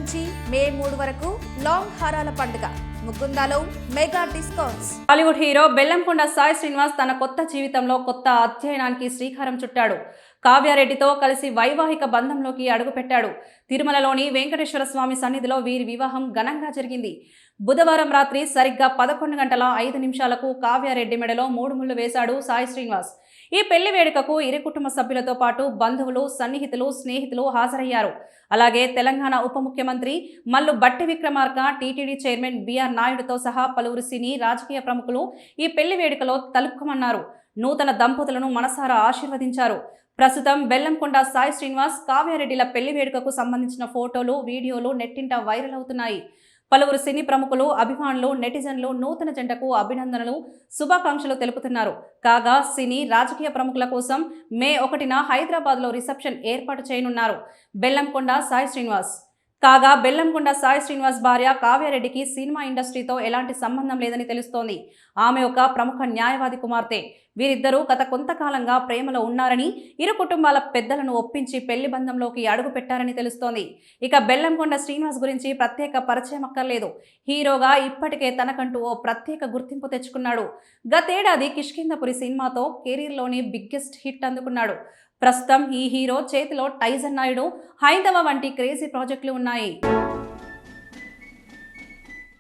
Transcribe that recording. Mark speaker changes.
Speaker 1: నుంచి మే 3 వరకు లాంగ్ హారాల పండుగ. ముకుందాలో mega discounts.
Speaker 2: Bollywood hero Bellamkonda Sai Srinivas తన కొత్త జీవితంలో కొత్త అధ్యయనానికి శ్రీకారం చుట్టాడు. కావ్యారెడ్డితో కలిసి వైవాహిక బంధంలోకి అడుగుపెట్టాడు. తిరుమలలోని వెంకటేశ్వర స్వామి సన్నిధిలో వీరి వివాహం ఘనంగా జరిగింది. బుధవారం రాత్రి సరిగ్గా 11:05 కావ్యారెడ్డి మెడలో 3 ముళ్లు వేశాడు సాయి శ్రీనివాస్. ఈ పెళ్లి వేడుకకు ఇరు కుటుంబ సభ్యులతో పాటు బంధువులు, సన్నిహితులు, స్నేహితులు హాజరయ్యారు. అలాగే తెలంగాణ ఉప ముఖ్యమంత్రి Mallu Bhatti Vikramarka, TTD chairman BR నాయుడుతో సహా పలువురు సినీ రాజకీయ ప్రముఖులు ఈ పెళ్లి వేడుకలో తలుపుకోమన్నారు. నూతన దంపతులను మనసారా ఆశీర్వదించారు. ప్రస్తుతం బెల్లంకొండ సాయి శ్రీనివాస్, కావ్యారెడ్డిల పెళ్లి వేడుకకు సంబంధించిన ఫోటోలు, వీడియోలు నెట్టింట వైరల్ అవుతున్నాయి. పలువురు సినీ ప్రముఖులు, అభిమానులు, నెటిజన్లు నూతన జంటకు అభినందనలు, శుభాకాంక్షలు తెలుపుతున్నారు. కాగా సినీ రాజకీయ ప్రముఖుల కోసం మే 1న హైదరాబాద్లో రిసెప్షన్ ఏర్పాటు చేయనున్నారు బెల్లంకొండ సాయి శ్రీనివాస్. కాగా బెల్లంకొండ సాయి శ్రీనివాస్ భార్య కావ్యారెడ్డికి సినిమా ఇండస్ట్రీతో ఎలాంటి సంబంధం లేదని తెలుస్తోంది. ఆమె ఒక ప్రముఖ న్యాయవాది కుమార్తె. వీరిద్దరూ గత కొంతకాలంగా ప్రేమలో ఉన్నారని, ఇరు కుటుంబాల పెద్దలను ఒప్పించి పెళ్లి బంధంలోకి అడుగు పెట్టారని తెలుస్తోంది. ఇక బెల్లంకొండ శ్రీనివాస్ గురించి ప్రత్యేక పరిచయం అక్కర్లేదు. హీరోగా ఇప్పటికే తనకంటూ ఓ ప్రత్యేక గుర్తింపు తెచ్చుకున్నాడు. గతేడాది కిష్కింధపురి సినిమాతో కెరీర్లోనే బిగ్గెస్ట్ హిట్ అందుకున్నాడు. ప్రస్తుతం ఈ హీరో చేతిలో టైజన్ నాయుడు, హైందవ వంటి క్రేజీ ప్రాజెక్టులు ఉన్నాయి.